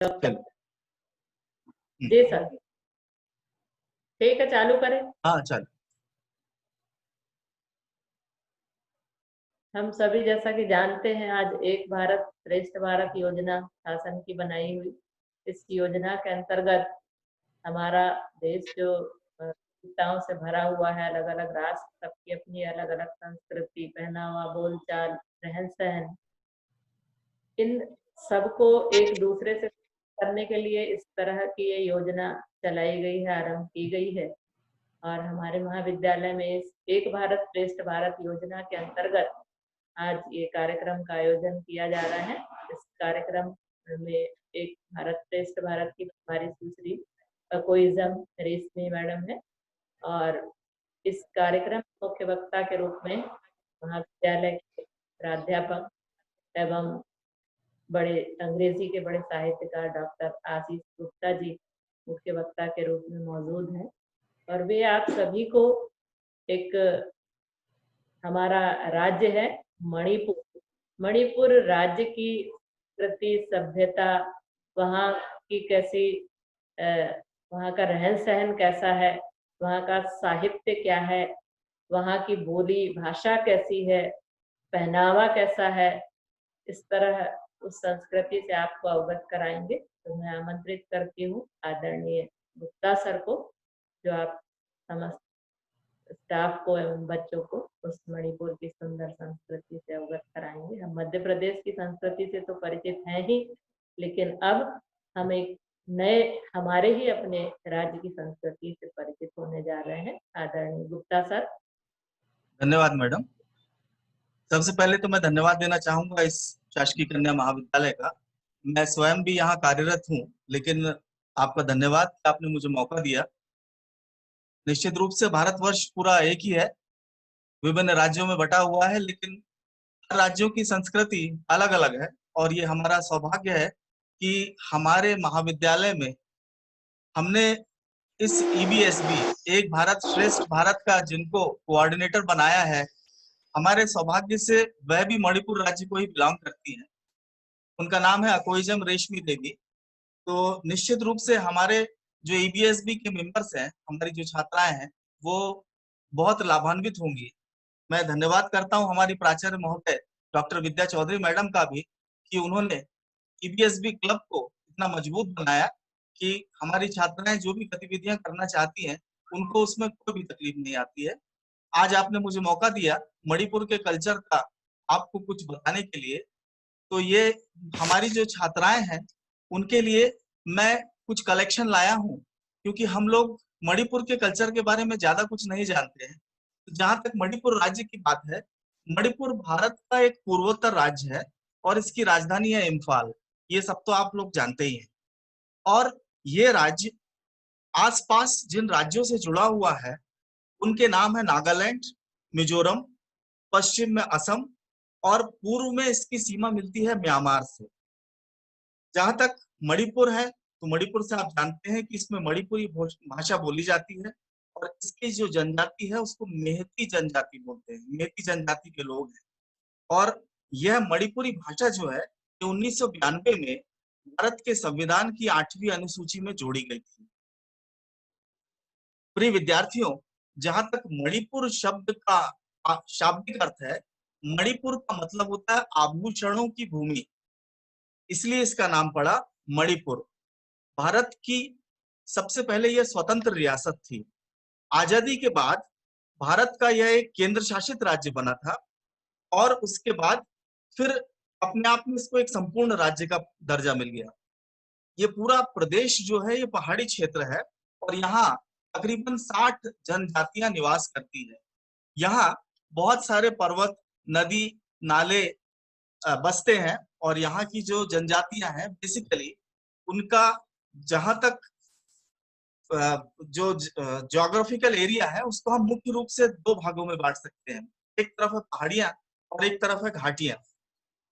चल। जी सर, ठीक है, चालू करें। हाँ चल। हम सभी जैसा कि जानते हैं, आज एक भारत श्रेष्ठ भारत योजना शासन की बनाई हुई। इस योजना के अंतर्गत हमारा देश जो विविधताओं से भरा हुआ है, अलग अलग राष्ट्र, सबकी अपनी अलग अलग संस्कृति, पहनावा, बोलचाल, रहन सहन, इन सबको एक दूसरे से करने के लिए इस तरह की ये योजना चलाई गई है, आरंभ की गई है। और हमारे महाविद्यालय में इस एक भारत श्रेष्ठ भारत योजना के अंतर्गत आज ये कार्यक्रम का आयोजन किया जा रहा है। इस कार्यक्रम में एक भारत श्रेष्ठ भारत की हमारी सुश्री कोइजम रेशमी मैडम है, और इस कार्यक्रम में मुख्य वक्ता के रूप में महाविद्यालय के प्राध्यापक एवं बड़े अंग्रेजी के बड़े साहित्यकार डॉक्टर आशीष गुप्ता जी मुख्य वक्ता के रूप में मौजूद हैं। और वे आप सभी को एक, हमारा राज्य है मणिपुर, मणिपुर राज्य की संस्कृति, सभ्यता, वहाँ की कैसी, वहाँ का रहन सहन कैसा है, वहाँ का साहित्य क्या है, वहाँ की बोली भाषा कैसी है, पहनावा कैसा है, इस तरह उस संस्कृति से आपको अवगत कराएंगे। तो मैं आमंत्रित करती हूँ आदरणीय गुप्ता सर को, जो आप समस्त स्टाफ को एवं बच्चों को उस मणिपुर की सुंदर संस्कृति से अवगत कराएंगे। हम मध्य प्रदेश की संस्कृति से तो परिचित हैं ही, लेकिन अब हम एक नए, हमारे ही अपने राज्य की संस्कृति से परिचित होने जा रहे हैं। आदरणीय गुप्ता सर। धन्यवाद मैडम। सबसे पहले तो मैं धन्यवाद देना चाहूंगा इस शासकीय कन्या महाविद्यालय का। मैं स्वयं भी यहाँ कार्यरत हूँ, लेकिन आपका धन्यवाद कि आपने मुझे मौका दिया। निश्चित रूप से भारतवर्ष पूरा एक ही है, विभिन्न राज्यों में बटा हुआ है, लेकिन हर राज्यों की संस्कृति अलग अलग है। और ये हमारा सौभाग्य है कि हमारे महाविद्यालय में हमने इस ईबीएसबी एक भारत श्रेष्ठ भारत का जिनको कोऑर्डिनेटर बनाया है, हमारे सौभाग्य से वह भी मणिपुर राज्य को ही बिलोंग करती हैं। उनका नाम है अकोइजम रेशमी देवी। तो निश्चित रूप से हमारे जो ईबीएसबी के मेंबर्स हैं, हमारी जो छात्राएं हैं, वो बहुत लाभान्वित होंगी। मैं धन्यवाद करता हूं हमारी प्राचार्य महोदय डॉक्टर विद्या चौधरी मैडम का भी, कि उन्होंने ईबीएसबी क्लब को इतना मजबूत बनाया कि हमारी छात्राएं जो भी गतिविधियां करना चाहती हैं, उनको उसमें कोई भी तकलीफ नहीं आती है। आज आपने मुझे मौका दिया मणिपुर के कल्चर का आपको कुछ बताने के लिए। तो ये हमारी जो छात्राएं हैं, उनके लिए मैं कुछ कलेक्शन लाया हूँ, क्योंकि हम लोग मणिपुर के कल्चर के बारे में ज्यादा कुछ नहीं जानते हैं। तो जहां तक मणिपुर राज्य की बात है, मणिपुर भारत का एक पूर्वोत्तर राज्य है और इसकी राजधानी है इम्फाल। ये सब तो आप लोग जानते ही हैं। और ये राज्य आसपास जिन राज्यों से जुड़ा हुआ है, उनके नाम है नागालैंड, मिजोरम, पश्चिम में असम, और पूर्व में इसकी सीमा मिलती है म्यांमार से। जहां तक मणिपुर है, तो मणिपुर से आप जानते हैं कि इसमें मणिपुरी भाषा बोली जाती है, और इसकी जो जनजाति है उसको मेहती जनजाति बोलते हैं, मेहती जनजाति के लोग हैं। और यह मणिपुरी भाषा जो है, ये 1992 में भारत के संविधान की 8वीं अनुसूची में जोड़ी गई थी। प्रिय विद्यार्थियों, जहां तक मणिपुर शब्द का शाब्दिक अर्थ है, मणिपुर का मतलब होता है आभूषणों की भूमि, इसलिए इसका नाम पड़ा मणिपुर। भारत की सबसे पहले यह स्वतंत्र रियासत थी। आजादी के बाद भारत का यह एक केंद्र शासित राज्य बना था, और उसके बाद फिर अपने आप में इसको एक संपूर्ण राज्य का दर्जा मिल गया। ये पूरा प्रदेश जो है, ये पहाड़ी क्षेत्र है, और यहाँ तकरीबन 60 जनजातियां निवास करती है। यहाँ बहुत सारे पर्वत, नदी, नाले बसते हैं, और यहाँ की जो जनजातियां हैं, बेसिकली उनका जहां तक जो ज्योग्राफिकल एरिया है, उसको हम मुख्य रूप से दो भागों में बांट सकते हैं। एक तरफ है पहाड़ियां और एक तरफ है घाटियां।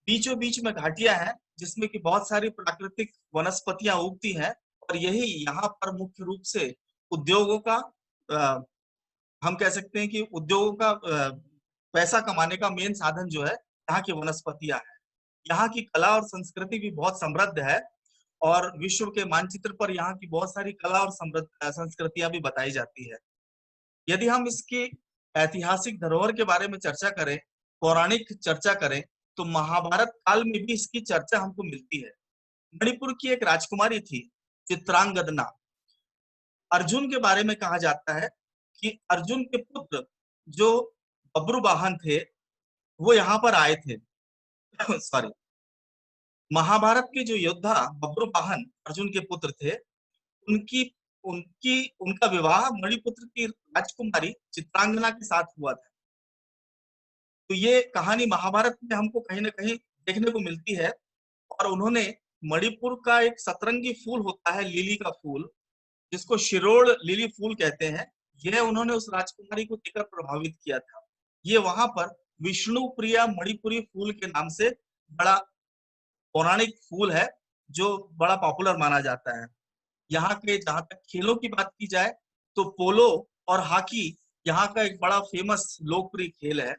बीचों बीच में घाटियां हैं, जिसमें कि बहुत सारी प्राकृतिक वनस्पतियां उगती हैं, और यही यहाँ पर मुख्य रूप से उद्योगों का, हम कह सकते हैं कि उद्योगों का पैसा कमाने का मेन साधन जो है, यहाँ की वनस्पतियां हैं। यहाँ की कला और संस्कृति भी बहुत समृद्ध है। और विश्व के मानचित्र पर यहाँ की बहुत सारी कला और संस्कृतियां भी बताई जाती है। यदि हम इसकी ऐतिहासिक धरोहर के बारे में चर्चा करें, पौराणिक चर्चा करें, तो महाभारत काल में भी इसकी चर्चा हमको मिलती है। मणिपुर की एक राजकुमारी थी, चित्रांगदना। अर्जुन के बारे में कहा जाता है कि अर्जुन के पुत्र जो बब्रुवाहन थे, वो यहाँ पर आए थे। सॉरी, महाभारत के जो योद्धा बब्रुवाहन अर्जुन के पुत्र थे, उनकी उनकी उनका विवाह मणिपुत्र की राजकुमारी चित्रांगना के साथ हुआ था। तो ये कहानी महाभारत में हमको कहीं ना कहीं देखने को मिलती है। और उन्होंने मणिपुर का एक सतरंगी फूल होता है, लिली का फूल, जिसको शिरोड़ लिली फूल कहते हैं, यह उन्होंने उस राजकुमारी को देखकर प्रभावित किया था। ये वहां पर विष्णु प्रिया मणिपुरी फूल के नाम से बड़ा पौराणिक फूल है, जो बड़ा पॉपुलर माना जाता है। यहाँ के जहां तक खेलों की बात की जाए, तो पोलो और हॉकी यहाँ का एक बड़ा फेमस लोकप्रिय खेल है।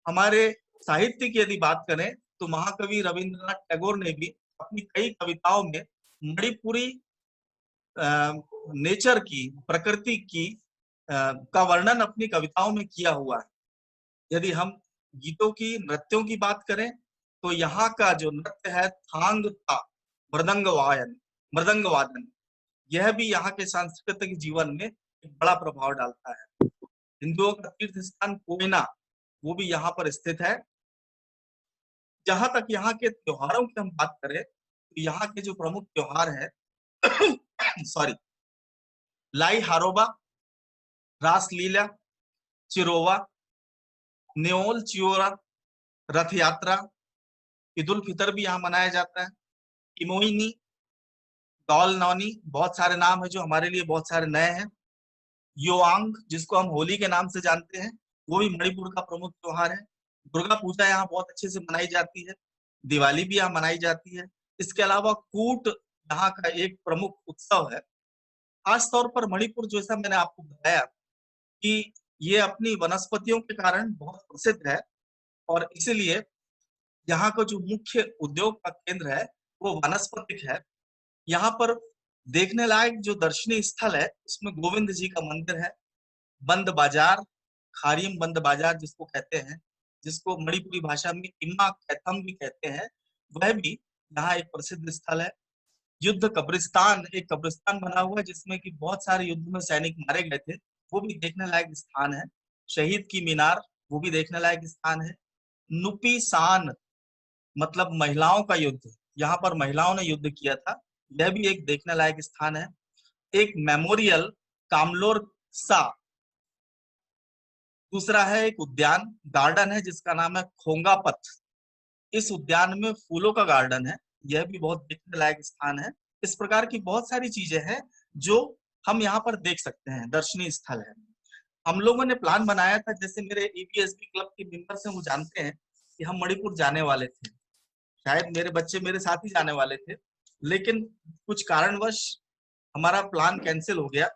हमारे साहित्य की यदि बात करें, तो महाकवि रविंद्रनाथ टैगोर ने भी अपनी कई कविताओं में मणिपुरी नेचर की, प्रकृति की का वर्णन अपनी कविताओं में किया हुआ है। यदि हम गीतों की, नृत्यों की बात करें, तो यहाँ का जो नृत्य है थांग था, मृदंग वादन, यह भी यहाँ के सांस्कृतिक जीवन में एक बड़ा प्रभाव डालता है। हिंदुओं का तीर्थ स्थान कोयना, वो भी यहाँ पर स्थित है। जहां तक यहाँ के त्योहारों की हम बात करें, तो यहाँ के जो प्रमुख त्योहार है सॉरी, लाई हारोबा, रासलीला, चिरोवा, न्योल चियोरा, रथ यात्रा, ईद उल फितर भी यहाँ मनाया जाता है, इमोइनी, दौल नौनी, बहुत सारे नाम है जो हमारे लिए बहुत सारे नए हैं। योआंग, जिसको हम होली के नाम से जानते हैं, वो भी मणिपुर का प्रमुख त्योहार है। दुर्गा पूजा यहाँ बहुत अच्छे से मनाई जाती है। दिवाली भी यहाँ मनाई जाती है। इसके अलावा कूट यहाँ का एक प्रमुख उत्सव है। खास तौर पर मणिपुर, जैसा मैंने आपको बताया कि ये अपनी वनस्पतियों के कारण बहुत प्रसिद्ध है, और इसीलिए यहाँ का जो मुख्य उद्योग का केंद्र है वो वनस्पतिक है। यहाँ पर देखने लायक जो दर्शनीय स्थल है, उसमें गोविंद जी का मंदिर है, बंद बाजार, खारियम बंद बाजार जिसको कहते हैं, जिसको मणिपुरी भाषा में इम्मा कैथम भी कहते हैं, वह भी यहाँ एक प्रसिद्ध स्थल है। युद्ध कब्रिस्तान, एक कब्रिस्तान बना हुआ है जिसमें कि बहुत सारे युद्ध में सैनिक मारे गए थे, वो भी देखने लायक स्थान है। शहीद की मीनार, वो भी देखने लायक स्थान है। नुपी सान, मतलब महिलाओं का युद्ध, यहाँ पर महिलाओं ने युद्ध किया था, यह भी एक देखने लायक स्थान है। एक मेमोरियल कामलोर सा, दूसरा है एक उद्यान गार्डन है जिसका नाम है खोंगापथ। इस उद्यान में फूलों का गार्डन है, यह भी बहुत देखने लायक स्थान है। इस प्रकार की बहुत सारी चीजें हैं जो हम यहाँ पर देख सकते हैं, दर्शनीय स्थल है। हम लोगों ने प्लान बनाया था, जैसे मेरे ईपीएसबी क्लब के मेंबर्स हैं, वो जानते हैं कि हम मणिपुर जाने वाले थे। शायद मेरे बच्चे मेरे साथ ही जाने वाले थे, लेकिन कुछ कारणवश हमारा प्लान कैंसिल हो गया।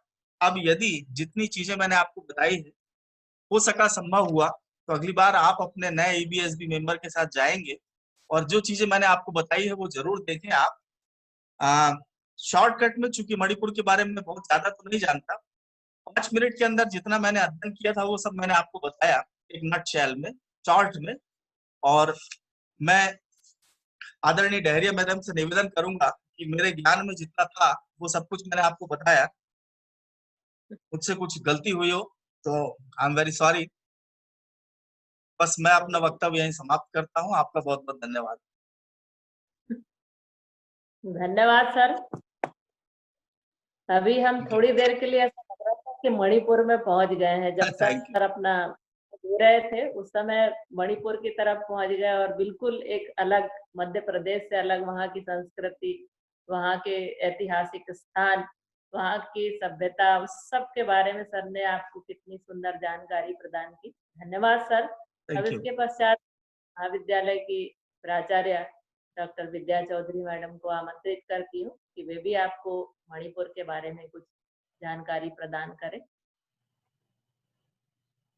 अब यदि जितनी चीजें मैंने आपको बताई है, हो सका, संभव हुआ, तो अगली बार आप अपने नए ईबीएसबी मेंबर के साथ जाएंगे, और जो चीजें मैंने आपको बताई है वो जरूर देखें आप। शॉर्टकट में, चूंकि मणिपुर के बारे में बहुत ज्यादा तो नहीं जानता, 5 मिनट के अंदर जितना मैंने अध्ययन किया था वो सब मैंने आपको बताया, एक नट शैल में, शॉर्ट में। और मैं आदरणीय डहरिया मैडम से निवेदन करूंगा कि मेरे ज्ञान में जितना था वो सब कुछ मैंने आपको बताया। मुझसे कुछ गलती हुई हो तो आई एम वेरी सॉरी। बस मैं अपना वक्तव्य यहीं समाप्त करता हूँ। आपका बहुत बहुत धन्यवाद। धन्यवाद सर। अभी हम थोड़ी देर के लिए ऐसा लग रहा था कि मणिपुर में पहुंच गए हैं। जब थैंक यू। सर अपना दे रहे थे उस समय मणिपुर की तरफ पहुंच गए, और बिल्कुल एक अलग, मध्य प्रदेश से अलग वहाँ की संस्कृति, वहाँ के ऐतिहासिक स्थान, वहाँ की सभ्यता, उस सब के बारे में सर ने आपको कितनी सुंदर जानकारी प्रदान की। धन्यवाद सर। अब थैंक यू। इसके पश्चात महाविद्यालय की प्राचार्य डॉक्टर विद्या चौधरी मैडम को आमंत्रित करती हूँ कि वे भी आपको मणिपुर के बारे में कुछ जानकारी प्रदान करें।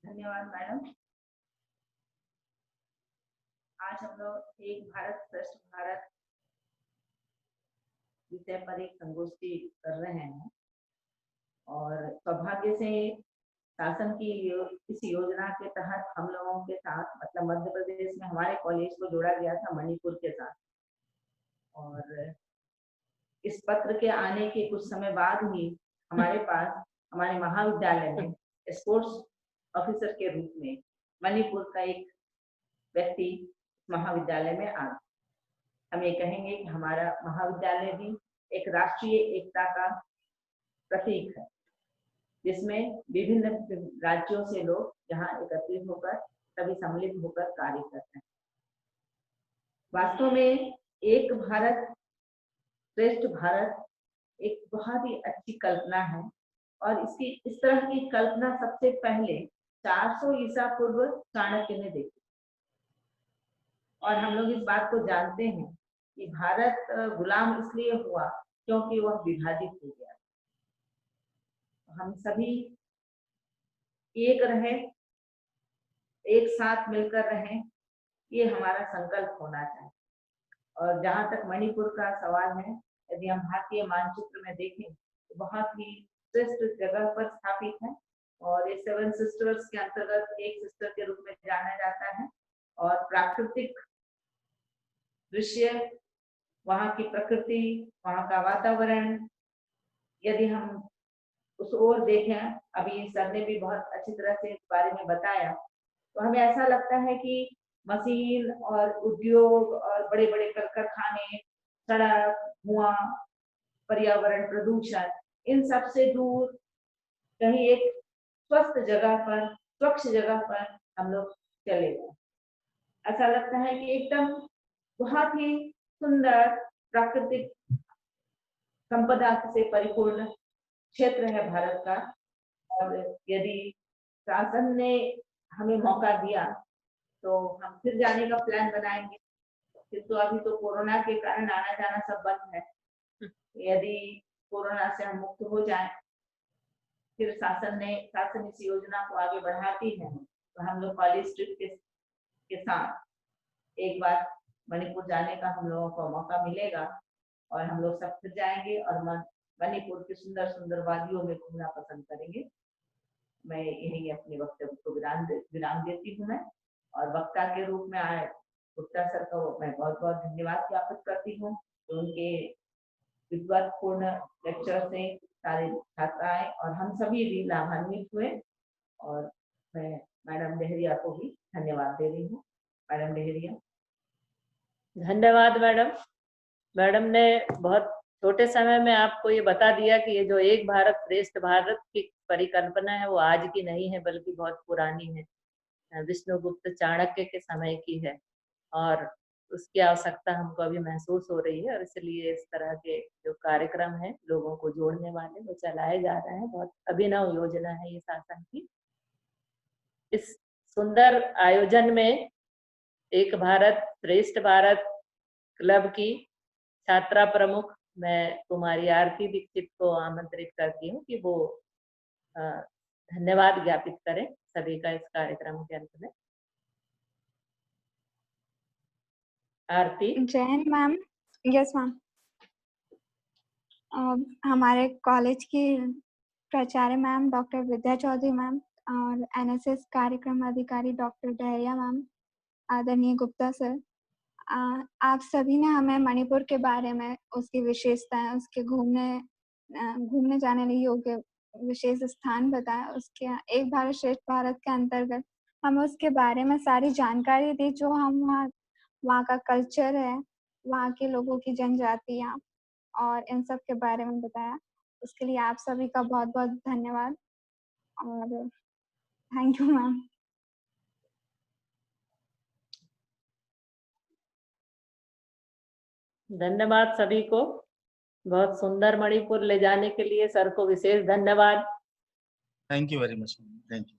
धन्यवाद मैडम। आज हम लोग एक भारत श्रेष्ठ भारत विषय पर एक संगोष्ठी कर रहे हैं और सौभाग्य से शासन की इस योजना के तहत हम लोगों के साथ मतलब मध्य प्रदेश में हमारे कॉलेज को जोड़ा गया था मणिपुर के साथ। और इस पत्र के आने के कुछ समय बाद ही हमारे पास हमारे महाविद्यालय में स्पोर्ट्स ऑफिसर के रूप में मणिपुर का एक व्यक्ति महाविद्यालय में आ गया। हम ये कहेंगे कि हमारा महाविद्यालय भी एक राष्ट्रीय एकता का प्रतीक है, जिसमें विभिन्न राज्यों से लोग यहाँ एकत्रित होकर सभी सम्मिलित होकर कार्य करते हैं। वास्तव में एक भारत श्रेष्ठ भारत एक बहुत ही अच्छी कल्पना है और इसकी इस तरह की कल्पना सबसे पहले 400 ईसा पूर्व चाणक्य ने देखी। और हम लोग इस बात को जानते हैं कि भारत गुलाम इसलिए हुआ क्योंकि वह विभाजित हो गया। हम सभी एक रहे, एक साथ मिलकर रहें, ये हमारा संकल्प होना चाहिए। और जहाँ तक मणिपुर का सवाल है, यदि हम भारतीय मानचित्र में देखें तो बहुत ही श्रेष्ठ जगह पर स्थापित है और ये 7 सिस्टर्स के अंतर्गत एक सिस्टर के रूप में जाना जाता है। और प्राकृतिक दृश्य, वहाँ की प्रकृति, वहाँ का वातावरण, यदि हम उस ओर देखें, अभी सर ने भी बहुत अच्छी तरह से इस बारे में बताया, तो हमें ऐसा लगता है कि मशीन और उद्योग और बड़े बड़े कारखाने, सड़क, धुआं, पर्यावरण प्रदूषण, इन सब से दूर कहीं एक स्वस्थ जगह पर, स्वच्छ जगह पर हम लोग चले गए। ऐसा लगता है कि एकदम बहुत ही सुंदर प्राकृतिक संपदा से परिपूर्ण क्षेत्र है भारत का। और यदि शासन ने हमें मौका दिया तो हम फिर जाने का प्लान बनाएंगे। फिर तो अभी तो कोरोना के कारण आना जाना सब बंद है। यदि कोरोना से हम मुक्त हो जाए, फिर शासन इस योजना को आगे बढ़ाती है तो हम लोग कॉलेज ट्रिप के साथ एक बार मणिपुर जाने का हम लोगों को मौका मिलेगा और हम लोग सब फिर जाएंगे और मणिपुर की सुंदर सुंदर वादियों में घूमना पसंद करेंगे। मैं यही अपने वक्तव्य को विराम देती हूँ मैं, और वक्ता के रूप में आए गुप्ता सर को मैं बहुत बहुत धन्यवाद ज्ञापित करती हूँ। तो उनके विद्वत्पूर्ण लेक्चर से सारे छात्राएं और हम सभी भी लाभान्वित हुए और मैं मैडम डेहरिया को भी धन्यवाद दे रही हूँ। मैडम डेहरिया। धन्यवाद मैडम। मैडम ने बहुत छोटे समय में आपको ये बता दिया कि ये जो एक भारत श्रेष्ठ भारत की परिकल्पना है वो आज की नहीं है बल्कि बहुत पुरानी है, विष्णुगुप्त चाणक्य के समय की है और उसकी आवश्यकता हमको अभी महसूस हो रही है और इसलिए इस तरह के जो कार्यक्रम है लोगों को जोड़ने वाले वो चलाए जा रहे हैं। बहुत अभिनव योजना है ये शासन की। इस सुंदर आयोजन में एक भारत श्रेष्ठ भारत क्लब की छात्रा प्रमुख मैं कुमारी आरती दीक्षित को आमंत्रित करती हूँ कि वो धन्यवाद ज्ञापित करें सभी का इस कार्यक्रम के अंत में। आरती। जय हिंद मैम। Yes ma'am. हमारे कॉलेज की प्राचार्य मैम डॉक्टर विद्या चौधरी मैम और एनएसएस कार्यक्रम अधिकारी डॉक्टर डहरिया मैम, आदरणीय गुप्ता सर, आप सभी ने हमें मणिपुर के बारे में, उसकी विशेषताएं, उसके घूमने जाने योग्य विशेष स्थान बताया। उसके एक भारत श्रेष्ठ भारत के अंतर्गत हमें उसके बारे में सारी जानकारी दी, जो हम वहाँ का कल्चर है, वहाँ के लोगों की जनजातियाँ और इन सब के बारे में बताया। उसके लिए आप सभी का बहुत बहुत धन्यवाद और थैंक यू मैम। धन्यवाद सभी को। बहुत सुंदर मणिपुर ले जाने के लिए सर को विशेष धन्यवाद। Thank you very much. Thank you.